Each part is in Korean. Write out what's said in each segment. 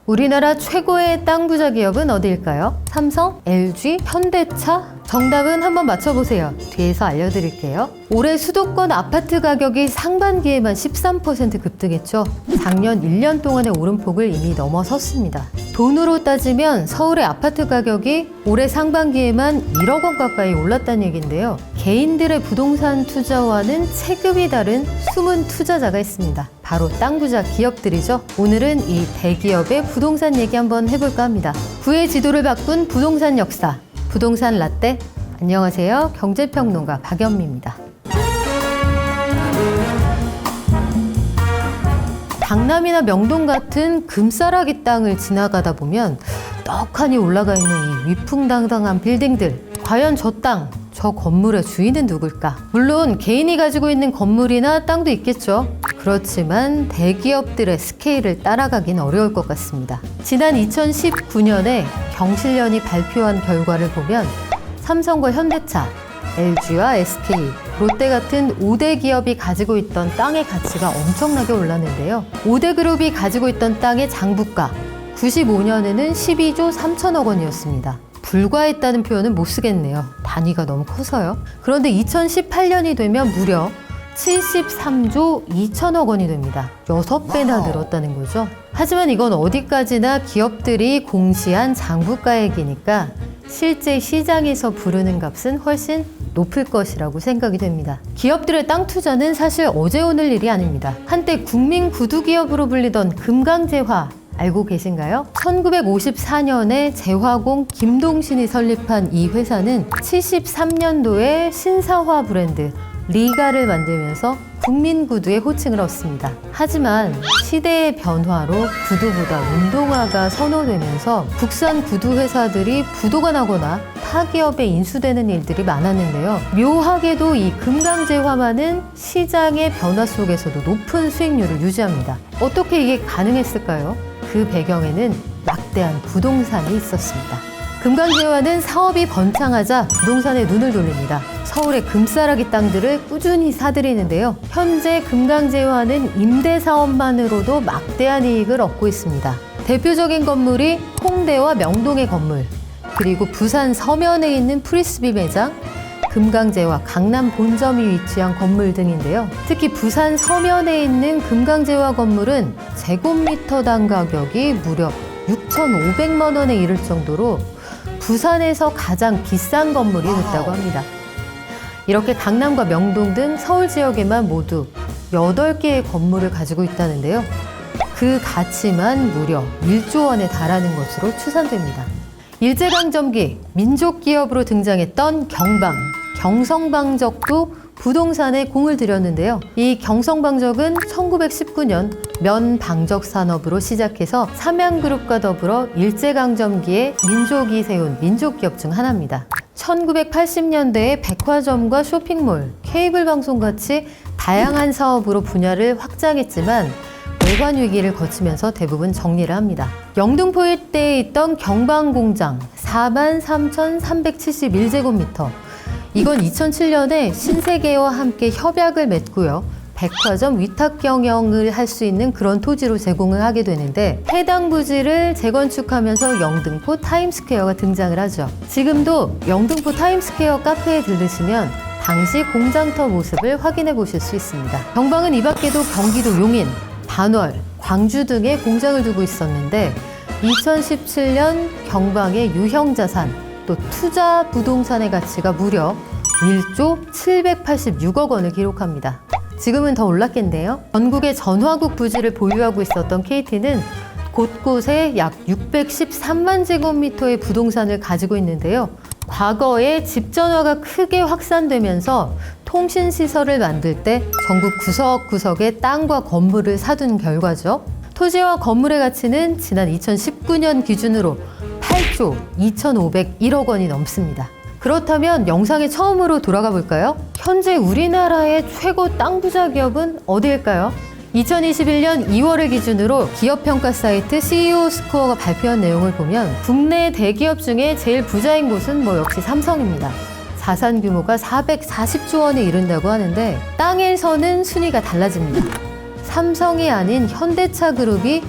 우리나라 최고의 땅 부자 기업은 어디일까요? 삼성, LG, 현대차? 정답은 한번 맞춰보세요. 뒤에서 알려드릴게요. 올해 수도권 아파트 가격이 상반기에만 13% 급등했죠. 작년 1년 동안의 오름폭을 이미 넘어섰습니다. 돈으로 따지면 서울의 아파트 가격이 올해 상반기에만 1억 원 가까이 올랐다는 얘기인데요. 개인들의 부동산 투자와는 체급이 다른 숨은 투자자가 있습니다. 바로 땅 부자 기업들이죠. 오늘은 이 대기업의 부동산 얘기 한번 해볼까 합니다. 구의 지도를 바꾼 부동산 역사, 부동산 라떼. 안녕하세요. 경제평론가 박연미입니다. 강남이나 명동 같은 금싸라기 땅을 지나가다 보면 떡하니 올라가 있는 이 위풍당당한 빌딩들. 과연 저 땅, 저 건물의 주인은 누굴까? 물론 개인이 가지고 있는 건물이나 땅도 있겠죠. 그렇지만 대기업들의 스케일을 따라가긴 어려울 것 같습니다. 지난 2019년에 경실련이 발표한 결과를 보면 삼성과 현대차, LG와 SK, 롯데 같은 5대 기업이 가지고 있던 땅의 가치가 엄청나게 올랐는데요. 5대 그룹이 가지고 있던 땅의 장부가 95년에는 12조 3천억 원이었습니다. 불과했다는 표현은 못 쓰겠네요. 단위가 너무 커서요. 그런데 2018년이 되면 무려 73조 2천억 원이 됩니다. 6배나 늘었다는 거죠. 하지만 이건 어디까지나 기업들이 공시한 장부가액이니까 실제 시장에서 부르는 값은 훨씬 높을 것이라고 생각이 됩니다. 기업들의 땅 투자는 사실 어제 오늘 일이 아닙니다. 한때 국민 구두 기업으로 불리던 금강재화 알고 계신가요? 1954년에 재화공 김동신이 설립한 이 회사는 73년도에 신사화 브랜드 리가를 만들면서 국민구두의 호칭을 얻습니다. 하지만 시대의 변화로 구두보다 운동화가 선호되면서 국산 구두 회사들이 부도가 나거나 타기업에 인수되는 일들이 많았는데요. 묘하게도 이 금강재화만은 시장의 변화 속에서도 높은 수익률을 유지합니다. 어떻게 이게 가능했을까요? 그 배경에는 막대한 부동산이 있었습니다. 금강재화는 사업이 번창하자 부동산에 눈을 돌립니다. 서울의 금싸라기 땅들을 꾸준히 사들이는데요. 현재 금강재화는 임대 사업만으로도 막대한 이익을 얻고 있습니다. 대표적인 건물이 홍대와 명동의 건물, 그리고 부산 서면에 있는 프리스비 매장, 금강재화 강남 본점이 위치한 건물 등인데요. 특히 부산 서면에 있는 금강재화 건물은 제곱미터당 가격이 무려 6,500만 원에 이를 정도로 부산에서 가장 비싼 건물이 됐다고 합니다. 이렇게 강남과 명동 등 서울 지역에만 모두 8개의 건물을 가지고 있다는데요. 그 가치만 무려 1조 원에 달하는 것으로 추산됩니다. 일제강점기 민족기업으로 등장했던 경방, 경성방적도 부동산에 공을 들였는데요. 이 경성방적은 1919년 면방적 산업으로 시작해서 삼양그룹과 더불어 일제강점기에 민족이 세운 민족기업 중 하나입니다. 1980년대에 백화점과 쇼핑몰, 케이블 방송 같이 다양한 사업으로 분야를 확장했지만 외관 위기를 거치면서 대부분 정리를 합니다. 영등포 일대에 있던 경방공장 43,371제곱미터. 이건 2007년에 신세계와 함께 협약을 맺고요. 백화점 위탁 경영을 할 수 있는 그런 토지로 제공을 하게 되는데 해당 부지를 재건축하면서 영등포 타임스퀘어가 등장을 하죠. 지금도 영등포 타임스퀘어 카페에 들르시면 당시 공장터 모습을 확인해 보실 수 있습니다. 경방은 이 밖에도 경기도 용인, 반월, 광주 등에 공장을 두고 있었는데 2017년 경방의 유형자산 또 투자 부동산의 가치가 무려 1조 786억 원을 기록합니다. 지금은 더 올랐겠네요. 전국의 전화국 부지를 보유하고 있었던 KT는 곳곳에 약 613만 제곱미터의 부동산을 가지고 있는데요. 과거에 집전화가 크게 확산되면서 통신시설을 만들 때 전국 구석구석에 땅과 건물을 사둔 결과죠. 토지와 건물의 가치는 지난 2019년 기준으로 8조 2,501억 원이 넘습니다. 그렇다면 영상에 처음으로 돌아가 볼까요? 현재 우리나라의 최고 땅 부자 기업은 어디일까요? 2021년 2월을 기준으로 기업평가 사이트 CEO 스코어가 발표한 내용을 보면 국내 대기업 중에 제일 부자인 곳은 역시 삼성입니다. 자산 규모가 440조 원에 이른다고 하는데 땅에서는 순위가 달라집니다. 삼성이 아닌 현대차 그룹이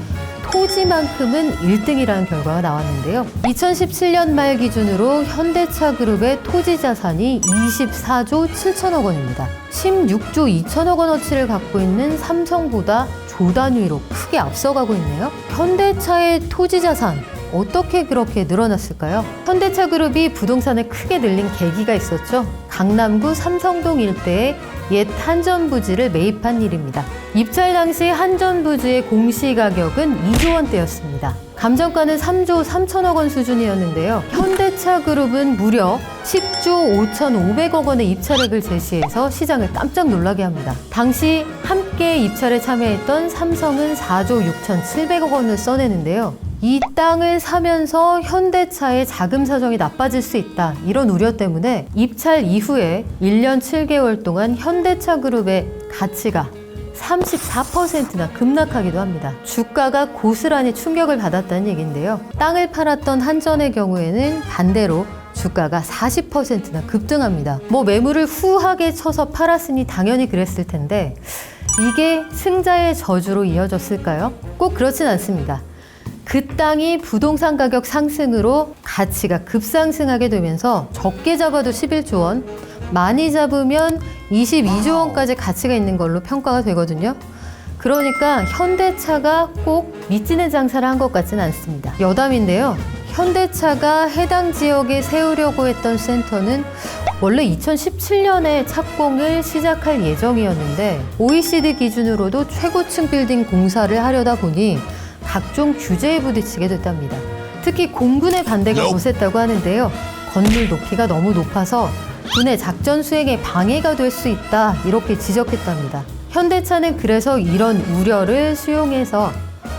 토지만큼은 1등이라는 결과가 나왔는데요. 2017년 말 기준으로 현대차 그룹의 토지 자산이 24조 7천억 원입니다. 16조 2천억 원어치를 갖고 있는 삼성보다 조 단위로 크게 앞서가고 있네요. 현대차의 토지 자산 어떻게 그렇게 늘어났을까요? 현대차 그룹이 부동산을 크게 늘린 계기가 있었죠. 강남구 삼성동 일대에 옛 한전 부지를 매입한 일입니다. 입찰 당시 한전 부지의 공시가격은 2조 원대였습니다. 감정가는 3조 3천억 원 수준이었는데요. 현대차 그룹은 무려 10조 5,500억 원의 입찰액을 제시해서 시장을 깜짝 놀라게 합니다. 당시 함께 입찰에 참여했던 삼성은 4조 6,700억 원을 써내는데요. 이 땅을 사면서 현대차의 자금 사정이 나빠질 수 있다. 이런 우려 때문에 입찰 이후에 1년 7개월 동안 현대차 그룹의 가치가 34%나 급락하기도 합니다. 주가가 고스란히 충격을 받았다는 얘기인데요. 땅을 팔았던 한전의 경우에는 반대로 주가가 40%나 급등합니다. 매물을 후하게 쳐서 팔았으니 당연히 그랬을 텐데 이게 승자의 저주로 이어졌을까요? 꼭 그렇진 않습니다. 그 땅이 부동산 가격 상승으로 가치가 급상승하게 되면서 적게 잡아도 11조 원, 많이 잡으면 22조 원까지 가치가 있는 걸로 평가가 되거든요. 그러니까 현대차가 꼭 미치는 장사를 한 것 같지는 않습니다. 여담인데요. 현대차가 해당 지역에 세우려고 했던 센터는 원래 2017년에 착공을 시작할 예정이었는데 OECD 기준으로도 최고층 빌딩 공사를 하려다 보니 각종 규제에 부딪히게 됐답니다. 특히 공군의 반대가 거셌다고 하는데요. 건물 높이가 너무 높아서 군의 작전 수행에 방해가 될 수 있다 이렇게 지적했답니다. 현대차는 그래서 이런 우려를 수용해서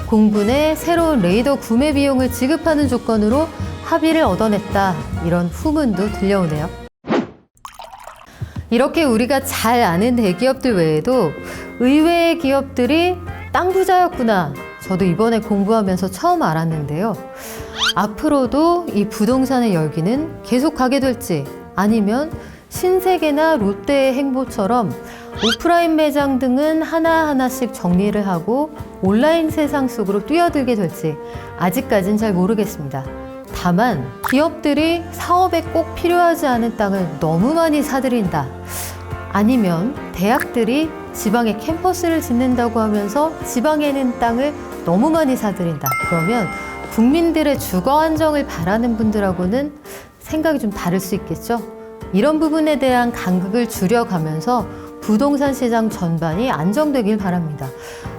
공군의 새로운 레이더 구매 비용을 지급하는 조건으로 합의를 얻어냈다 이런 후문도 들려오네요. 이렇게 우리가 잘 아는 대기업들 외에도 의외의 기업들이 땅 부자였구나. 저도 이번에 공부하면서 처음 알았는데요. 앞으로도 이 부동산의 열기는 계속 가게 될지 아니면 신세계나 롯데의 행보처럼 오프라인 매장 등은 하나하나씩 정리를 하고 온라인 세상 속으로 뛰어들게 될지 아직까진 잘 모르겠습니다. 다만 기업들이 사업에 꼭 필요하지 않은 땅을 너무 많이 사들인다. 아니면 대학들이 지방에 캠퍼스를 짓는다고 하면서 지방에는 땅을 너무 많이 사들인다. 그러면 국민들의 주거 안정을 바라는 분들하고는 생각이 좀 다를 수 있겠죠. 이런 부분에 대한 간극을 줄여가면서 부동산 시장 전반이 안정되길 바랍니다.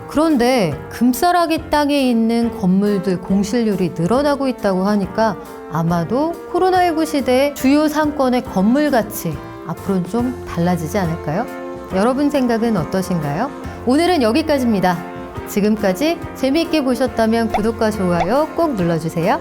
그런데 금싸라기 땅에 있는 건물들 공실률이 늘어나고 있다고 하니까 아마도 코로나19 시대의 주요 상권의 건물 가치 앞으로는 좀 달라지지 않을까요? 여러분 생각은 어떠신가요? 오늘은 여기까지입니다. 지금까지 재미있게 보셨다면 구독과 좋아요 꼭 눌러주세요.